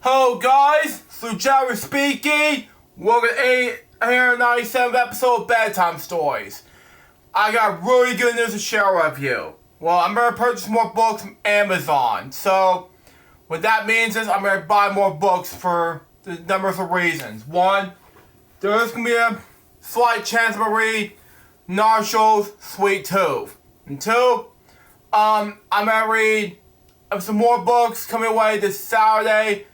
Hello guys, Jerry speaking. Welcome to 897th episode of Bedtime Stories. I got really good news to share with you. Well, I'm going to purchase more books from Amazon. So, what that means is I'm going to buy more books for the numbers of reasons. One, there's going to be a slight chance I'm going to read Marshall's Sweet Tooth. And two, I'm going to read some more books coming away this Saturday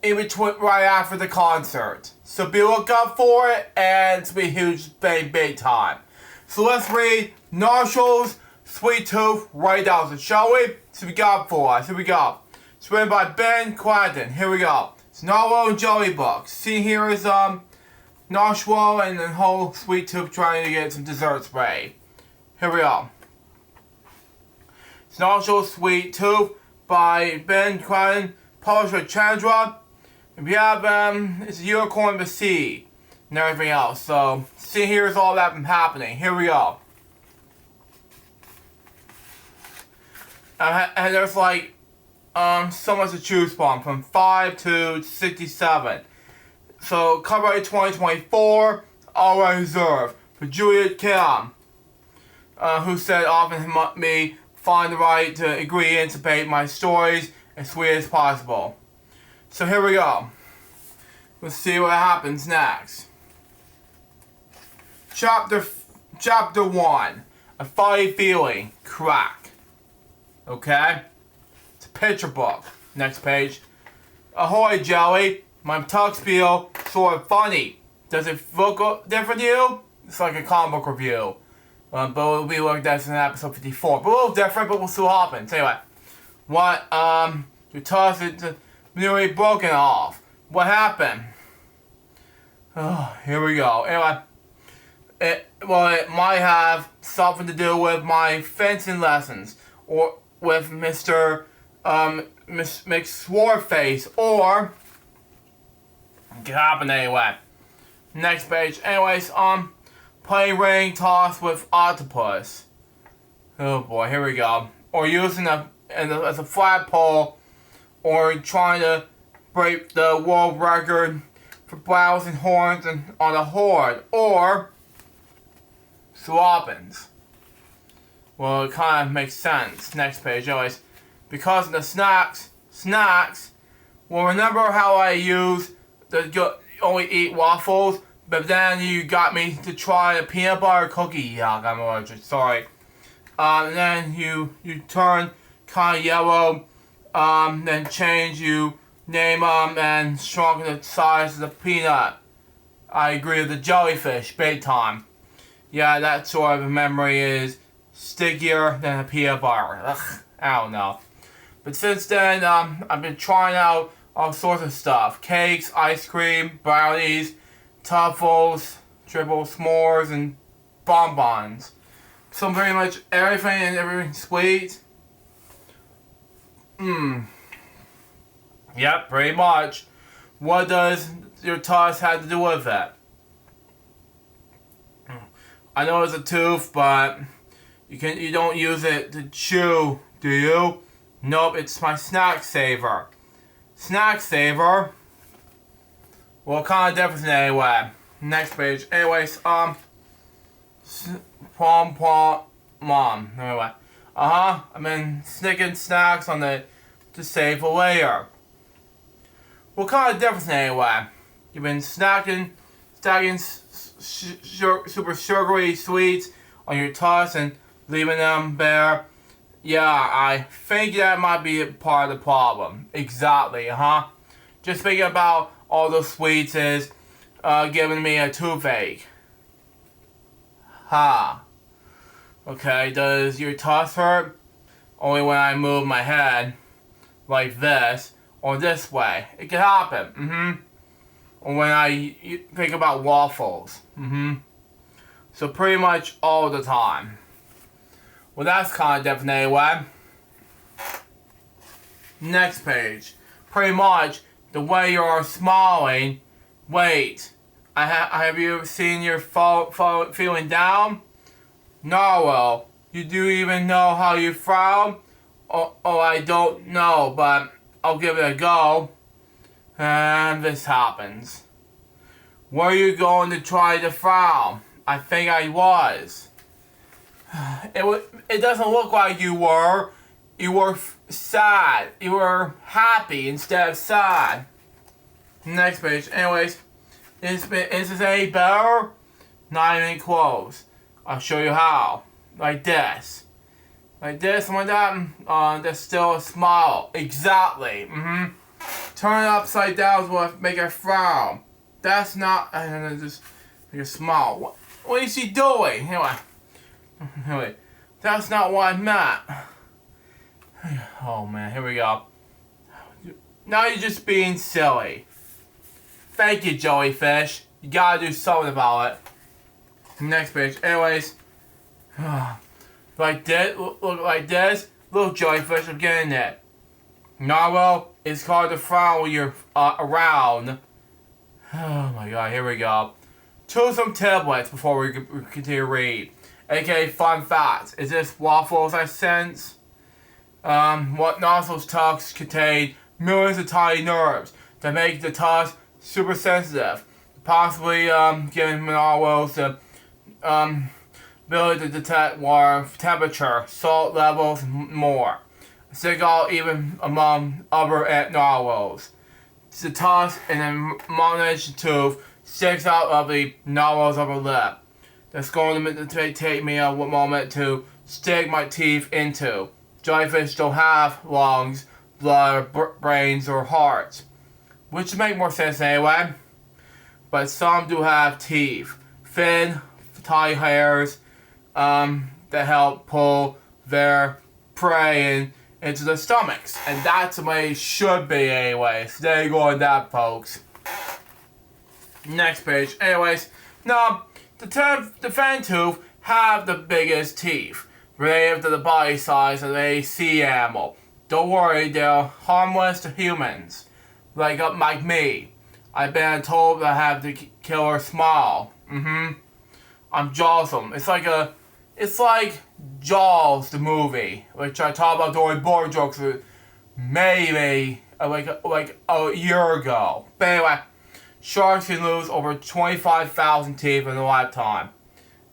in between, right after the concert. So be lookout for it, and it's going to be huge, big time. So let's read Marshall's Sweet Tooth right now, so shall we? So we got for us. Here we go. It's written by Ben Quanten. Here we go. It's Narwhal and Jelly books. See, here is Narwhal and the whole Sweet Tooth trying to get some desserts ready. Here we go. It's Narwhal's Sweet Tooth by Ben Quanten, published by Chandra. And we have it's a unicorn with a sea and everything else. So see, here's all that happening. Here we go. And there's like so much to choose from 5 to 67. So copyright 2024, all reserved for Juliet Kim, who said often me find the right to agree to anticipate my stories as sweet as possible. So here we go. Let's see what happens next. Chapter 1. A Funny Feeling. Crack. Okay? It's a picture book. Next page. Ahoy, Jelly. My tux feel sort of funny. Does it look different to you? It's like a comic book review. But we'll be looking at this in episode 54. But a little different, but we'll see what happens. Anyway. What, your tux is nearly broken off. What happened? Oh, here we go. Anyway. It might have something to do with my fencing lessons. Or with Mr. McSwartface. Or it can happen anyway. Next page. Anyways, play ring toss with octopus. Oh boy, here we go. Or using as a flagpole, or trying to break the world record for browsing horns on a horde, or swappings. Well, it kind of makes sense. Next page, anyways. Because of the snacks. Well, remember how I used only eat waffles, but then you got me to try a peanut butter cookie. Yuck, I'm allergic. Sorry. And then you turn kind of yellow. Then you name and shrunk the size of the peanut. I agree with the jellyfish, big time. Yeah, that sort of memory is stickier than a peanut butter. Ugh, I don't know. But since then, I've been trying out all sorts of stuff. Cakes, ice cream, brownies, truffles, triple s'mores, and bonbons. So pretty much everything sweet. Yep, pretty much. What does your tux have to do with it? I know it's a tooth, but you don't use it to chew, do you? Nope, it's my snack saver. Snack saver? Well, kind of different anyway. Next page. Anyways, mom. Anyway. I've been sneaking snacks on to save for later. What kind of difference anyway? You've been stacking super sugary sweets on your tux and leaving them bare. Yeah, I think that might be part of the problem. Exactly, Just thinking about all those sweets is giving me a toothache. Okay, does your tux hurt? Only when I move my head like this or this way. It can happen. Or when I think about waffles. So pretty much all the time. Well, that's kind of different anyway. Next page. Pretty much the way you're smiling. Wait, have you seen your feeling down? No, well, you do even know how you frown? Oh, I don't know, but I'll give it a go. And this happens. Were you going to try to frown? I think I was. It doesn't look like you were. You were sad. You were happy instead of sad. Next page. Anyways, is this any better? Not even close. I'll show you how. Like this. Like this, like that. There's still a smile. Exactly. Turn it upside down will make a frown. That's not. And just make a smile. What is she doing? Anyway, that's not what I meant. Oh man, here we go. Now you're just being silly. Thank you, jellyfish. You gotta do something about it. Next page. Anyways, like this, look like this. Little jellyfish, I'm getting it. Narwhal, it's called to frown when you're around. Oh my god, here we go. Choose some tablets before we continue to read. AKA fun facts. Is this waffles I sense? What nostrils tucks contain millions of tiny nerves that make the tusk super sensitive, possibly giving narwhals the ability to detect water temperature, salt levels, and more. Seagull even among other narwhals. The tusk and the molnish tooth sticks out of the narwhal's upper lip. That's going to take me a moment to stick my teeth into. Jellyfish don't have lungs, blood, brains, or hearts. Which make more sense anyway. But some do have teeth. Thin, tiny hairs that help pull their prey into their stomachs. And that's the way it should be anyway. So there you go on that, folks. Next page. Anyways, now, the fan tooth have the biggest teeth, relative to the body size of a sea animal. Don't worry, they're harmless to humans, like me. I've been told that I have the killer smile. I'm Jawsome. It's like Jaws the movie, which I talked about during board jokes maybe like a year ago. But anyway, sharks can lose over 25,000 teeth in a lifetime.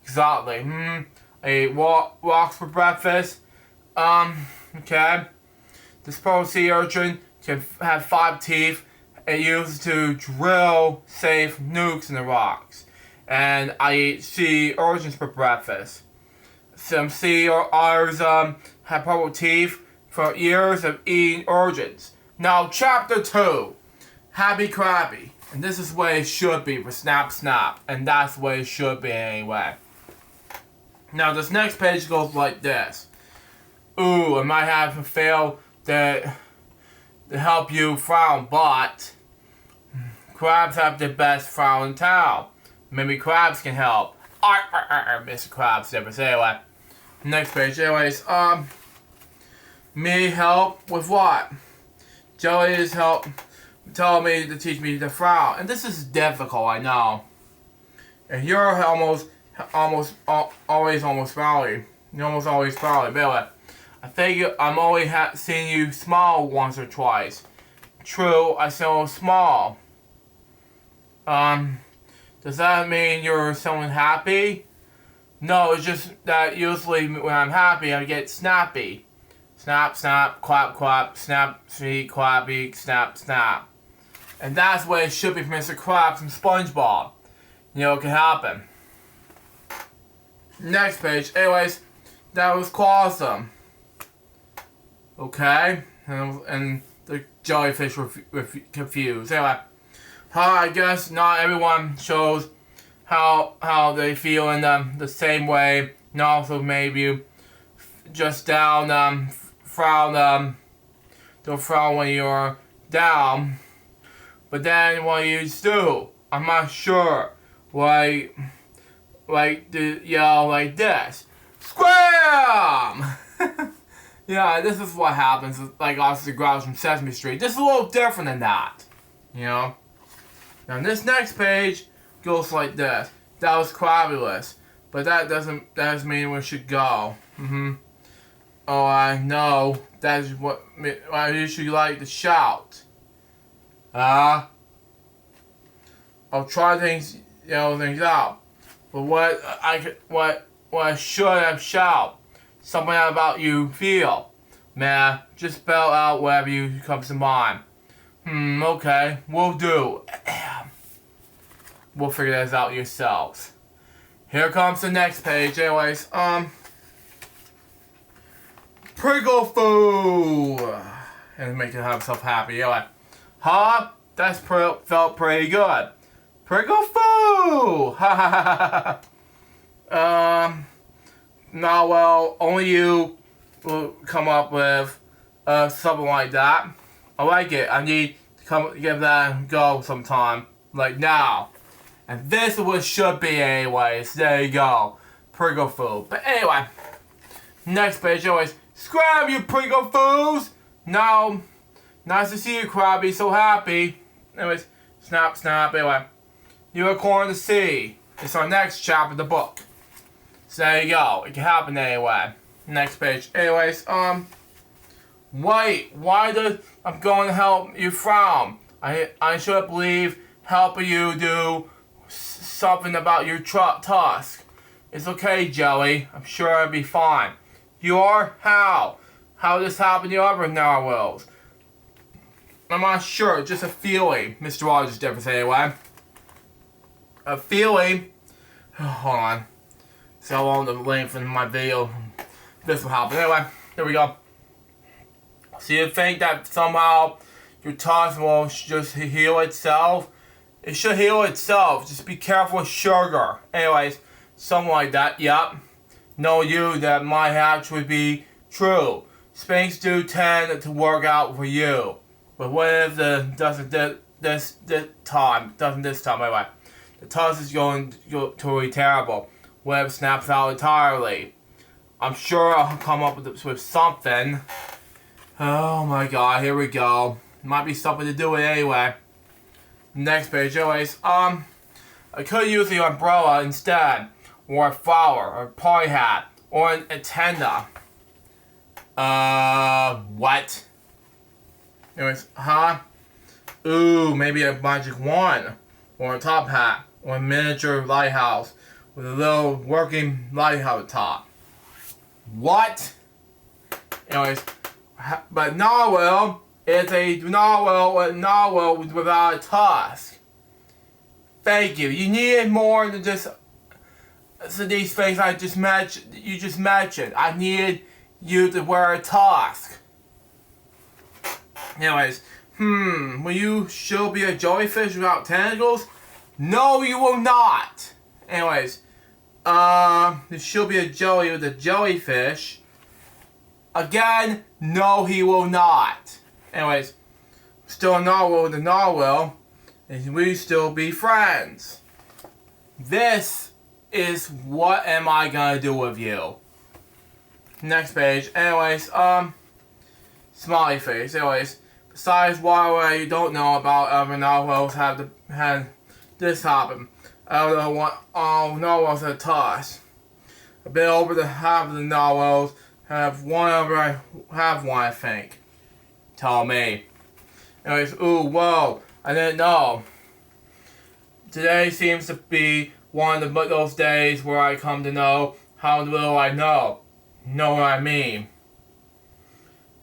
Exactly. A rocks for breakfast. Okay. This pearl sea urchin can have 5 teeth and uses to drill safe nukes in the rocks. And I eat sea urchins for breakfast. Some sea otters have purple teeth for years of eating urchins. Now, chapter 2. Happy Krabby. And this is the way it should be for Snap Snap. And that's the way it should be anyway. Now, this next page goes like this. Ooh, I might have failed to help you frown, but crabs have the best frown in town. Maybe crabs can help. Mr. Krabs never say anyway. Next page. Anyways, me help with what? Jelly is help telling me to teach me to frown. And this is difficult, I know. And you're almost always frowny. You're almost always frowny. But anyway, I think I'm only seeing you smile once or twice. True, I sound small. Does that mean you're someone happy? No, it's just that usually when I'm happy, I get snappy. Snap, snap, clap, clap, snap, sweet, clappy, snap, snap. And that's what it should be for Mr. Krabs from SpongeBob. You know, it can happen. Next page. Anyways, that was awesome. Okay? And the jellyfish were confused. Anyway, I guess not everyone shows how they feel in the same way. And also maybe just down, frown, don't frown when you're down. But then what you do, I'm not sure. Like the yell like this. Scram! Yeah, this is what happens with, like, Oscar Grouch from Sesame Street. This is a little different than that. You know? Now, this next page goes like this. That was crabulous. But that doesn't mean we should go. Oh, I know. That is what I usually like to shout. I'll try things out. But what should have shout? Something about you feel. Man, just spell out whatever you comes to mind. Okay, we'll do. We'll figure this out yourselves. Here comes the next page. Anyways, Priggle Foo! And make himself happy. Anyway, huh? That's felt pretty good. Priggle Foo! Ha ha ha. Nah, well, only you will come up with something like that. I like it. I need to give that a go sometime. Like now. And this is what it should be anyways. There you go. Priggle Foo. But anyway. Next page always. Scrab, you Priggle Foos! Now, nice to see you, Krabby. So happy. Anyways. Snap, snap. Anyway. Unicorn to Sea. It's our next chapter of the book. So there you go. It can happen anyway. Next page. Anyways, wait. Why does I'm going to help you frown? I should believe helping you do something about your tusk. It's okay, Jelly. I'm sure it'll be fine. You are? How? How this happened to other narwhals? I'm not sure. Just a feeling. Mr. Rogers did say anyway. A feeling. Hold on. So I want to lengthen my video. This will happen. Anyway, here we go. So you think that somehow your tusk will just heal itself? It should heal itself. Just be careful with sugar. Anyways, something like that. Yup. Know you that might actually be true. Sphinx do tend to work out for you. But what if the doesn't this time? Anyway, the tusk is going to be terrible. Web snaps out entirely. I'm sure I'll come up with something. Oh my god, here we go. Might be something to do with anyway. Next page, anyways. I could use the umbrella instead, or a flower, or a party hat, or an antenna. What? Anyways, huh? Ooh, maybe a magic wand, or a top hat, or a miniature lighthouse with a little working lighthouse top. What? Anyways, but narwhal is a narwhal without a tusk. Thank you. You needed more than just these things you just mentioned. I needed you to wear a tusk. Anyways, will you still be a jellyfish without tentacles? No, you will not. Anyways, there should be a jelly with a jellyfish. Again, no, he will not. Anyways, still a narwhal with a narwhal, and we still be friends. This is what am I gonna do with you? Next page. Anyways, smiley face. Anyways, besides why you don't know about other narwhals had this happen. I don't know what all narwhals are tossed. A bit over the half of the narwhals have one, I think. Tell me. Anyways, ooh, whoa, I didn't know. Today seems to be one of those days where I come to know how little I know. Know what I mean?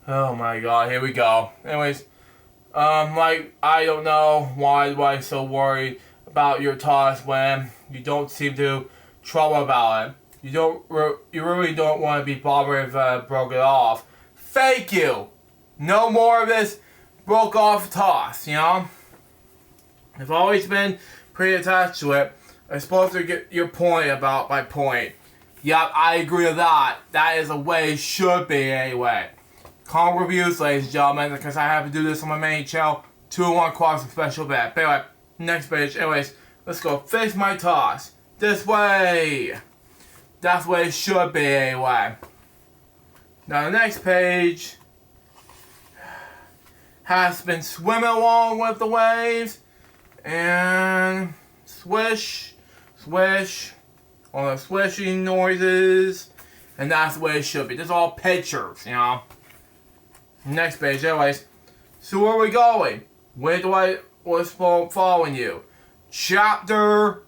Oh my god, here we go. Anyways, I don't know why I'm so worried about your toss when you don't seem to trouble about it. You really don't want to be bothered if I broke it off. Thank you! No more of this broke off toss, you know? I've always been pretty attached to it. I'm supposed to get your point about my point. Yup, I agree with that. That is the way it should be anyway. Calm reviews, ladies and gentlemen, because I have to do this on my main channel. 2-1 cross special bet. But anyway, next page. Anyways, let's go fix my toss. This way. That's the way it should be anyway. Now the next page has been swimming along with the waves. And swish, swish. All the swishing noises. And that's the way it should be. This is all pictures, you know. Next page, anyways. So where are we going? Wait till I was following you. Chapter.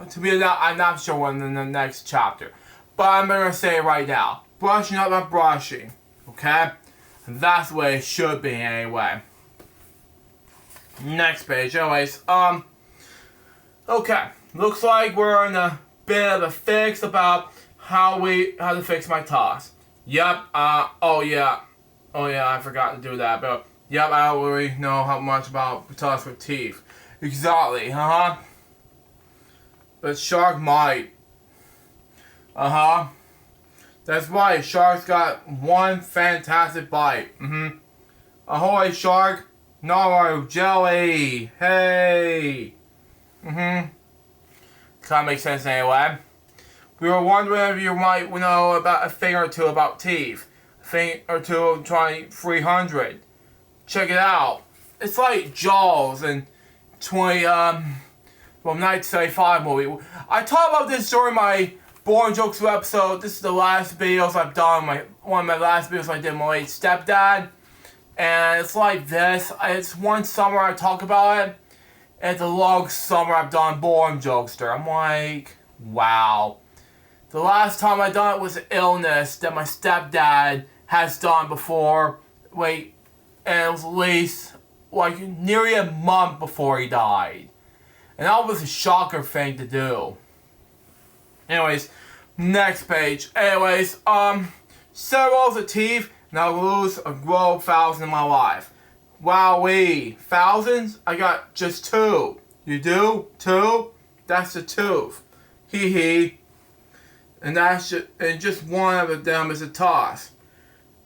To be honest, I'm not sure when in the next chapter. But I'm gonna say it right now. Brushing up on brushing. Okay? And that's the way it should be anyway. Next page. Anyways, okay. Looks like we're in a bit of a fix about how to fix my toss. Yep, oh yeah, I forgot to do that, but yep, I don't really know how much about toss with teeth. Exactly, But shark might. That's right, shark's got one fantastic bite. Ahoy, shark! No jelly! Hey! Kinda makes sense anyway. We were wondering if you might know about a thing or two about teeth. A thing or two of trying 300. Check it out. It's like Jaws and 1975 movie. I talked about this during my Boring Jokes episode. This is the last videos I've done. One of my last videos I did with my late stepdad. And it's like this. It's one summer I talk about it. And it's a long summer I've done Boring Jokester. I'm like, wow. The last time I done it was an illness that my stepdad has done before. And it was at least like nearly a month before he died. And that was a shocker thing to do. Anyways, next page. Anyways, several of teeth, and I lose or grow 1,000 in my life. Wowee, thousands? I got just 2. You do? 2? That's a tooth. Hee hee. And just one of them is a toss.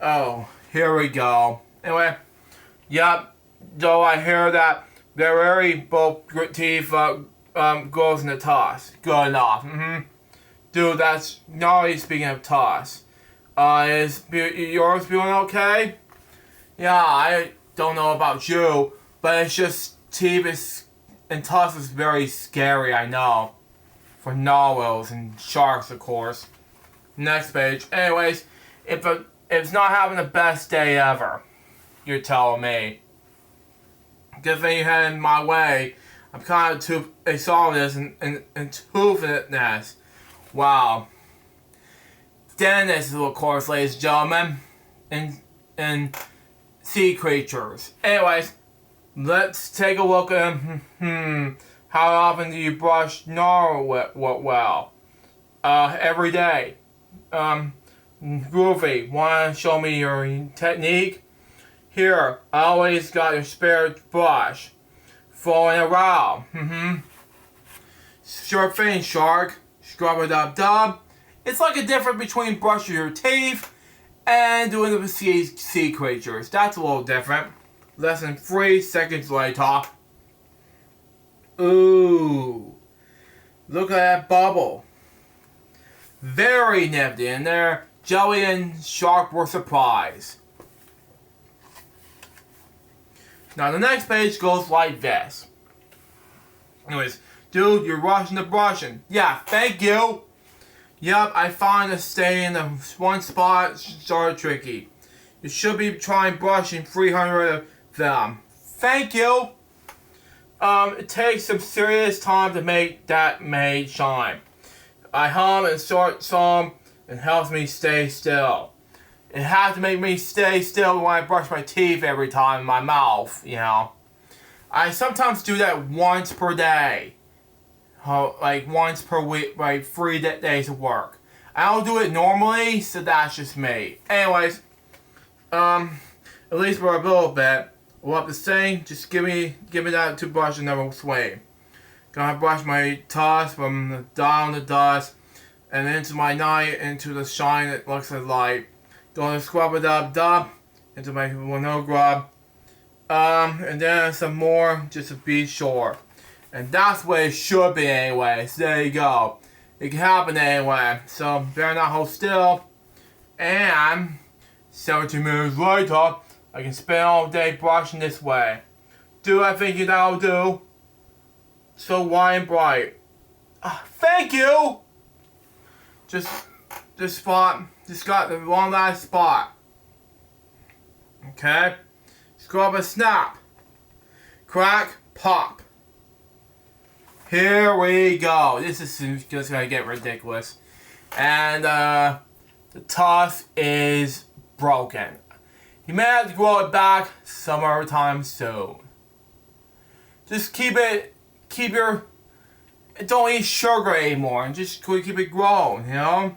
Oh, here we go. Anyway, yep. Though I hear that they're very both teeth goes in the toss. Good enough. Dude, that's not really speaking of toss. Is yours doing okay? Yeah, I don't know about you, but it's just teeth and toss is very scary. I know. For narwhals and sharks, of course. Next page. Anyways, if it's not having the best day ever, you're telling me. Good thing you had in my way. I'm kind of too exhausted and toothless. Wow. Dentists, of course, ladies and gentlemen, and sea creatures. Anyways, let's take a look at how often do you brush narwhal? Every day. Groovy, wanna show me your technique? Here, I always got your spare brush. Flowing around. Sure thing, shark. Scrub-a-dub-dub. It's like a difference between brushing your teeth and doing it with sea creatures. That's a little different. Less than 3 seconds later. Ooh. Look at that bubble. Very nifty. And there, jelly and shark were surprised. Now the next page goes like this. Anyways, dude, you're rushing the brushing. Yeah, thank you. Yep, I find to stay in the one spot sort of tricky. You should be trying brushing 300 of them. Thank you. It takes some serious time to make that maid shine. I hum and short song and helps me stay still. It has to make me stay still when I brush my teeth every time in my mouth, you know. I sometimes do that once per day. Like once per week, like 3 days of work. I don't do it normally, so that's just me. Anyways, at least for a little bit. What the same, just give me that toothbrush and never swing. Gonna brush my toss from down the dust and into my night into the shine that looks like light. Gonna scrub it up into my window grub. And then some more just to be sure. And that's what it should be anyway. So there you go. It can happen anyway. So better not hold still. And 17 minutes later, I can spend all day brushing this way. Do I think that'll do? So white and bright. Thank you! Just this spot. Just got the one last spot. Okay? Scrub a snap. crack, pop. Here we go. This is just gonna get ridiculous. And the tusk is broken. You may have to grow it back some other time soon. Just don't eat sugar anymore and just keep it growing, you know?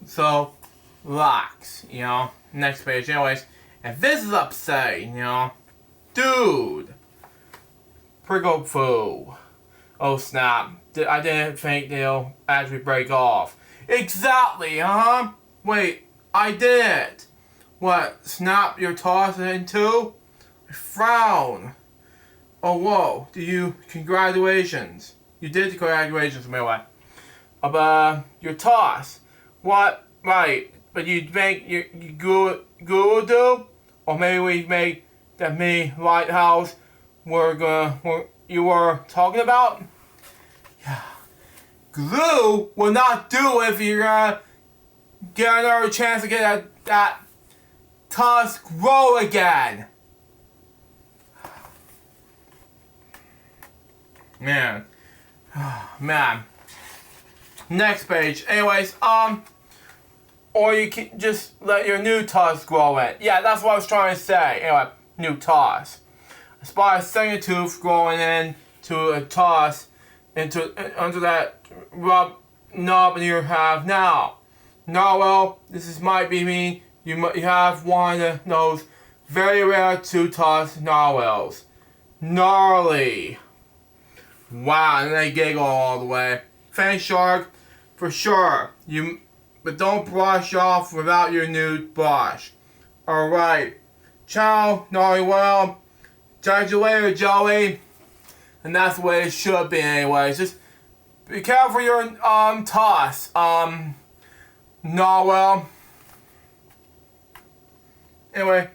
So, relax, you know? Next page, anyways. And this is upsetting, you know? Dude! Prickle foo. Oh snap. I didn't think they'll actually break off. Exactly, huh? Wait, I did. What, snap your toss in two? Frown. Oh, whoa. Congratulations. You did the congratulations, Midway. Your toss. What? Right. But you make you Google do? Or maybe we make that mini lighthouse you were talking about? Yeah. Glue will not do if you're gonna get another chance to get that tusk grow again. Man. Man. Next page. Anyways, or you can just let your new tusk grow in. Yeah, that's what I was trying to say. Anyway, new tusk. I spot a second tooth growing into a tusk under that rub knob you have now. Narwhal, might be mean. You have one of those very rare two-tusked narwhals. Gnarly. Wow, and they giggle all the way. Thanks, Shark, for sure. But don't brush off without your new brush. Alright. Ciao, Narwhal. Catch you later, Joey. And that's the way it should be anyways. Just be careful your toss. Narwhal. Anyway.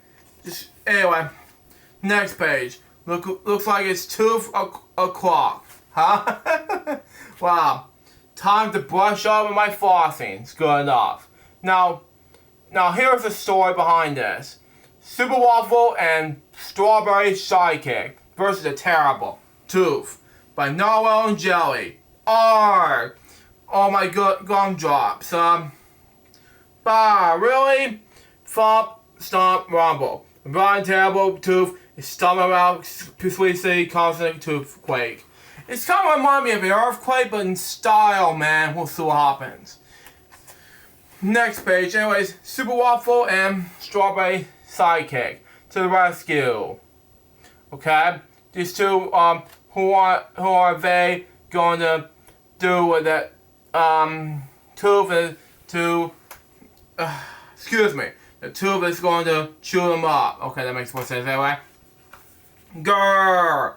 Next page. Looks like it's 2 o'clock. Huh? Wow. Time to brush over my flossings. Good enough. Now here's the story behind this. Super Waffle and Strawberry Sidekick versus a Terrible Tooth by Narwhal and Jelly. Arrgh! Oh my good gumdrops. Really? Thump, stomp, rumble. The Brian Terrible Tooth is stomping around Sweet City causing a toothquake. It's kind of remind me of an earthquake, but in style, man. We'll see what happens. Next page, anyways. Super Waffle and Strawberry Sidekick to the rescue. Okay, these two, who are they going to do with that tooth to? Excuse me. The tooth is going to chew them up. Okay, that makes more sense anyway. Grrr.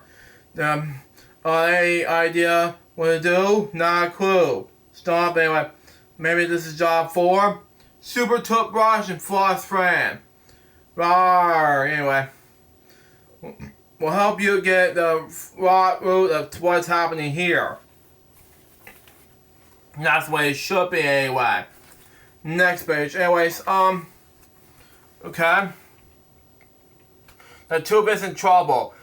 Any idea what to do? Not a clue. Stop anyway. Maybe this is job 4. Super toothbrush and floss friend. Rawr. Anyway. We'll help you get the raw root of what's happening here. That's the way it should be anyway. Next page. Anyways, okay. The tooth is in trouble.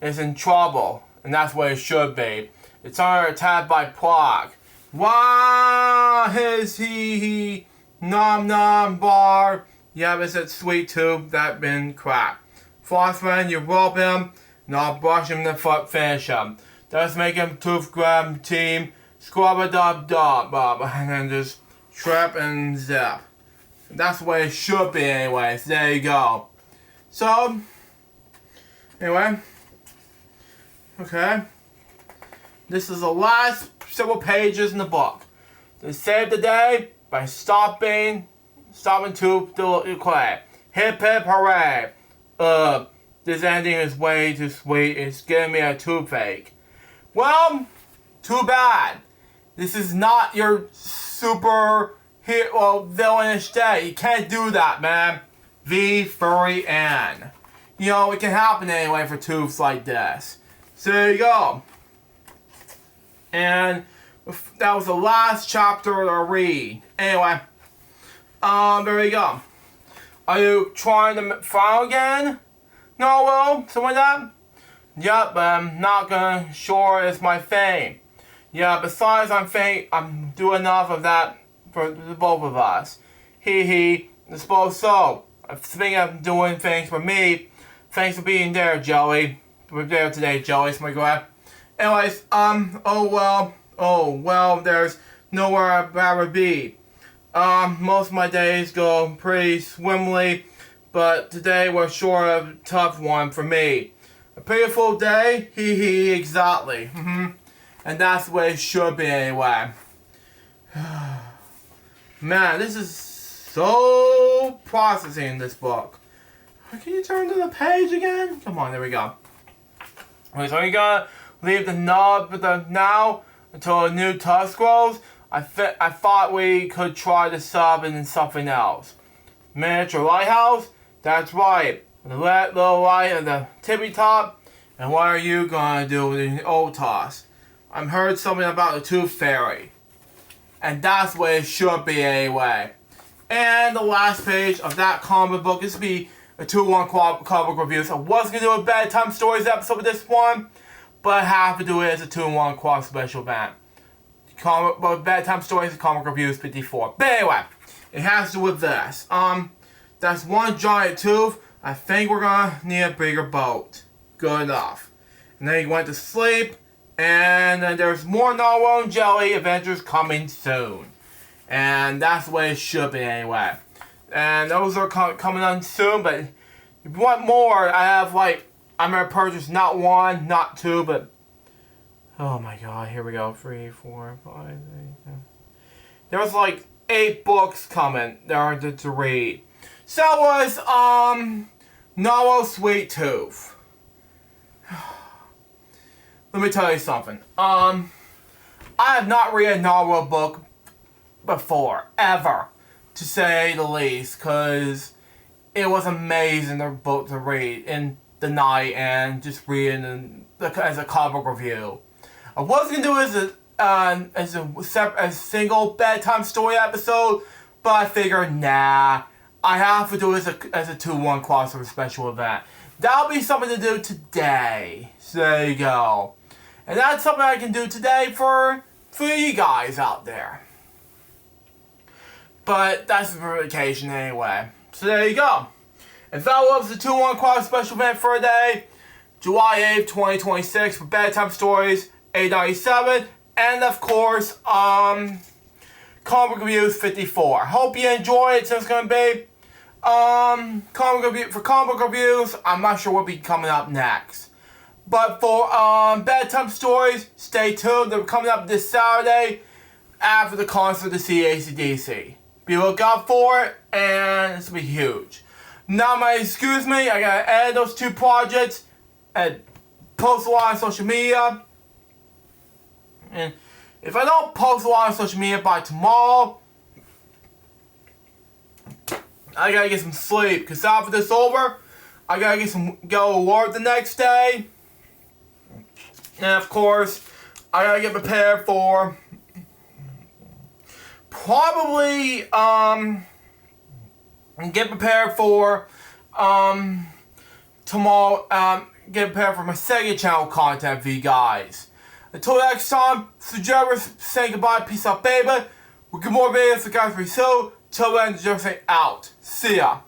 Is in trouble. And that's what it should be. It's under attack by plague. Why is he nom nom bar? Yeah, it's that sweet tooth that been cracked. Floss friend, you rope him, and I'll brush him to finish him. Let's make him tooth grab team. Scrub-a-dub-dub, and then just trap and zip. That's the way it should be anyways. There you go. So, anyway. Okay. This is the last several pages in the book. To save the day by stopping to the clay. Hip hip hooray. This ending is way too sweet. It's giving me a toothache. Well, too bad. This is not your super villainish day. You can't do that, man. V furry N. You know, it can happen anyway for tooths like this. So there you go. And that was the last chapter to read. Anyway, there you go. Are you trying to file again? No, well, something like that? Yep, but I'm not gonna sure it's my thing. Yeah, besides I'm doing enough of that for the both of us. I suppose so. Speaking of doing things for me, thanks for being there, Joey. We're there today, Joey, so I'm glad. Anyways, oh well, there's nowhere I'd rather be. Most of my days go pretty swimmingly, but today was sure of a tough one for me. A painful day? Exactly. And that's the way it should be anyway. Man, this is so processing, this book. Can you turn to the page again? Come on, there we go. Okay, so we're gonna leave the nub now until a new tusk grows. I thought we could try the sub and something else. Miniature lighthouse? That's right. The little light at the tippy top. And what are you gonna do with the old toss? I've heard something about the Tooth Fairy. And that's what it should be anyway. And the last page of that comic book is to be a 2-1 comic review. So I was going to do a Bedtime Stories episode with this one, but I have to do it as a 2-1 quad special event. Bedtime Stories and Comic Reviews 54. But anyway, it has to do with this. That's one giant tooth. I think we're going to need a bigger boat. Good enough. And then he went to sleep. And then there's more Narwhal and Jelly adventures coming soon. And that's the way it should be anyway. And those are coming on soon, but if you want more, I have I'm going to purchase not 1, not 2, but... Oh my god, here we go. 3, 4, 5, 6, 7. There's 8 books coming that are to read. So it was, Narwhal Sweet Tooth. Let me tell you something. I have not read a Narwhal book before, ever, to say the least, because it was amazing the book to read in the night and just reading as a comic review. I was gonna do it as a single bedtime story episode, but I figured nah, I have to do it as a 2-1 crossover special event. That'll be something to do today. So there you go. And that's something I can do today for you guys out there. But that's for vacation anyway. So there you go. And that was the 2-1 quad special event for a day. July 8th, 2026 for Bedtime Stories 897. And of course, Comic Reviews 54. Hope you enjoy it. So it's going to be comic reviews. I'm not sure what'll be coming up next. But for Bedtime Stories, stay tuned. They're coming up this Saturday after the concert to see AC/DC. Be look out for it, and it's gonna be huge. Now, excuse me, I gotta edit those 2 projects and post a lot on social media. And if I don't post a lot on social media by tomorrow, I gotta get some sleep. Cause after this over, I gotta go to work the next day. And of course, I gotta get prepared for probably tomorrow, get prepared for my second channel content for you guys. Until next time, Sujeris saying goodbye, peace out baby. We'll get more videos for you guys pretty soon. Till then, just say out. See ya.